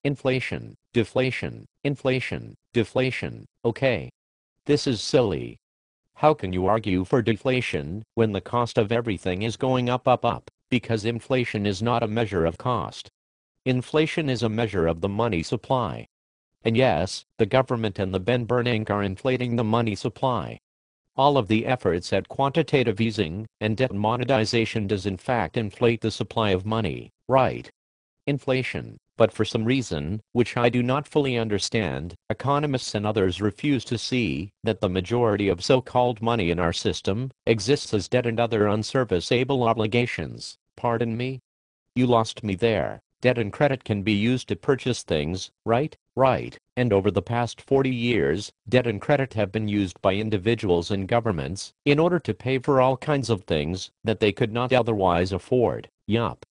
Inflation, deflation, inflation, deflation, okay. This is silly. How can you argue for deflation when the cost of everything is going up, up, up? Because inflation is not a measure of cost. Inflation is a measure of the money supply. And yes, the government and the bank are inflating the money supply. All of the efforts at quantitative easing and debt monetization does in fact inflate the supply of money, right? Inflation. But for some reason, which I do not fully understand, economists and others refuse to see that the majority of so-called money in our system exists as debt and other unserviceable obligations. Pardon me? You lost me there. Debt and credit can be used to purchase things, right? Right. And over the past 40 years, debt and credit have been used by individuals and governments in order to pay for all kinds of things that they could not otherwise afford. Yup.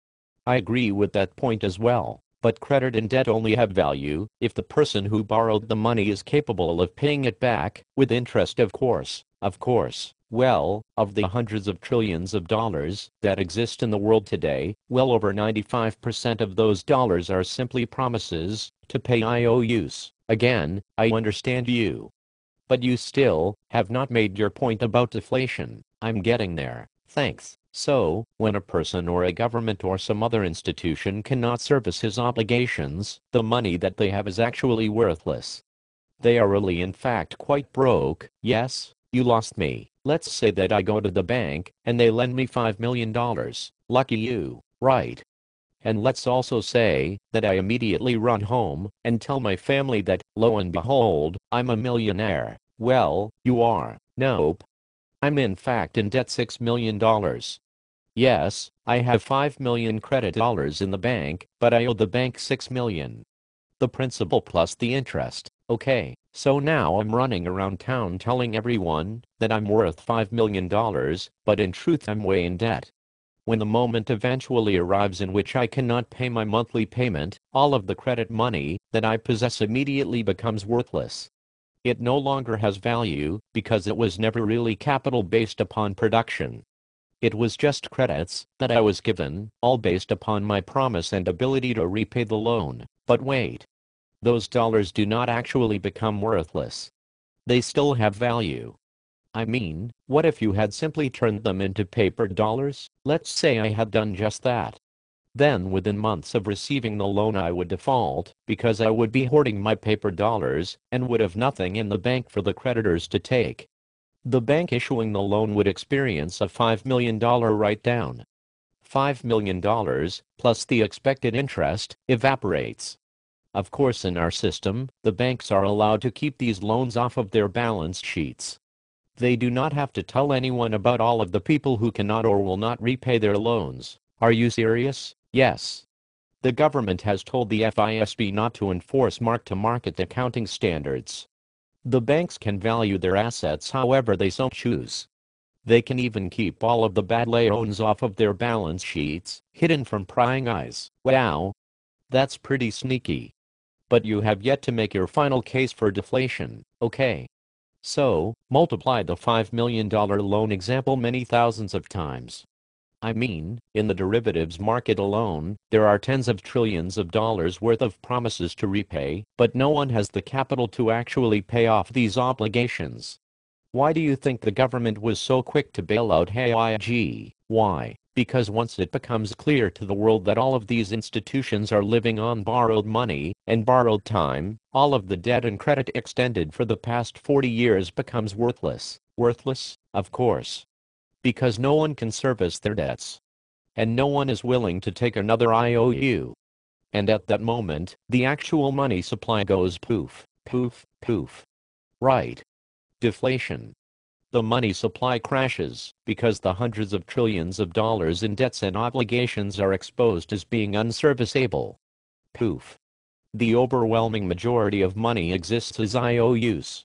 I agree with that point as well. But credit and debt only have value if the person who borrowed the money is capable of paying it back, with interest of course. Of course. Well, of the hundreds of trillions of dollars that exist in the world today, well over 95% of those dollars are simply promises to pay IOUs. Again, I understand you. But you still have not made your point about deflation. I'm getting there. Thanks. So, when a person or a government or some other institution cannot service his obligations, the money that they have is actually worthless. They are really in fact quite broke. Yes, you lost me. Let's say that I go to the bank and they lend me $5 million. Lucky you, right? And let's also say that I immediately run home and tell my family that, lo and behold, I'm a millionaire. Well, you are. Nope. I'm in fact in debt $6 million. Yes, I have $5 million credit dollars in the bank, but I owe the bank $6 million. The principal plus the interest. Okay, so now I'm running around town telling everyone that I'm worth $5 million, but in truth I'm way in debt. When the moment eventually arrives in which I cannot pay my monthly payment, all of the credit money that I possess immediately becomes worthless. It no longer has value because it was never really capital based upon production. It was just credits that I was given, all based upon my promise and ability to repay the loan. But wait. Those dollars do not actually become worthless. They still have value. I mean, what if you had simply turned them into paper dollars? Let's say I had done just that. Then within months of receiving the loan I would default, because I would be hoarding my paper dollars and would have nothing in the bank for the creditors to take. The bank issuing the loan would experience a $5 million write-down. $5 million, plus the expected interest, evaporates. Of course in our system, the banks are allowed to keep these loans off of their balance sheets. They do not have to tell anyone about all of the people who cannot or will not repay their loans. Are you serious? Yes. The government has told the FISB not to enforce mark-to-market accounting standards. The banks can value their assets however they so choose. They can even keep all of the bad loans off of their balance sheets, hidden from prying eyes. Wow. That's pretty sneaky. But you have yet to make your final case for deflation, okay? So, multiply the $5 million loan example many thousands of times. I mean, in the derivatives market alone, there are tens of trillions of dollars worth of promises to repay, but no one has the capital to actually pay off these obligations. Why do you think the government was so quick to bail out AIG? Why? Because once it becomes clear to the world that all of these institutions are living on borrowed money and borrowed time, all of the debt and credit extended for the past 40 years becomes worthless. Worthless, of course. Because no one can service their debts. And no one is willing to take another IOU. And at that moment, the actual money supply goes poof, poof, poof. Right. Deflation. The money supply crashes because the hundreds of trillions of dollars in debts and obligations are exposed as being unserviceable. Poof. The overwhelming majority of money exists as IOUs.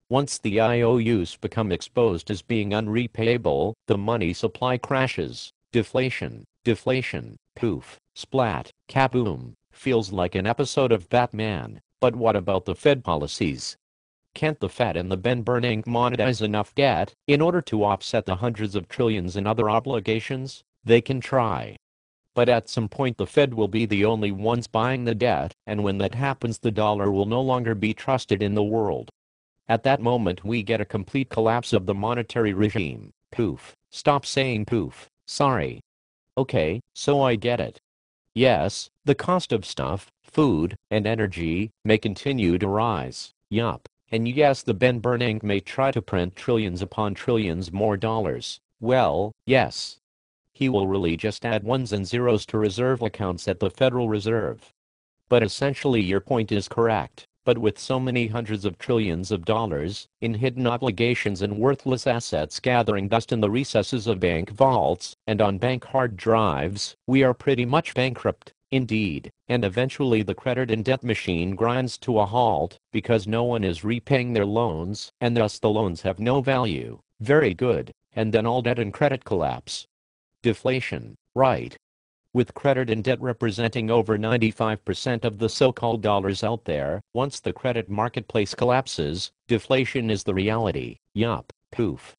Once the IOUs become exposed as being unrepayable, the money supply crashes. Deflation, deflation, poof, splat, kaboom. Feels like an episode of Batman. But what about the Fed policies? Can't the Fed and the bank monetize enough debt in order to offset the hundreds of trillions in other obligations? They can try. But at some point the Fed will be the only ones buying the debt, and when that happens the dollar will no longer be trusted in the world. At that moment we get a complete collapse of the monetary regime. Poof. Stop saying poof. Sorry. Okay, so I get it. Yes, the cost of stuff, food, and energy may continue to rise. Yup. And yes, the Ben Bernanke may try to print trillions upon trillions more dollars. Well, yes. He will really just add ones and zeros to reserve accounts at the Federal Reserve. But essentially your point is correct. But with so many hundreds of trillions of dollars in hidden obligations and worthless assets gathering dust in the recesses of bank vaults and on bank hard drives, we are pretty much bankrupt, indeed, and eventually the credit and debt machine grinds to a halt because no one is repaying their loans, and thus the loans have no value. Very good, and then all debt and credit collapse. Deflation, right? With credit and debt representing over 95% of the so-called dollars out there, once the credit marketplace collapses, deflation is the reality. Yup, poof.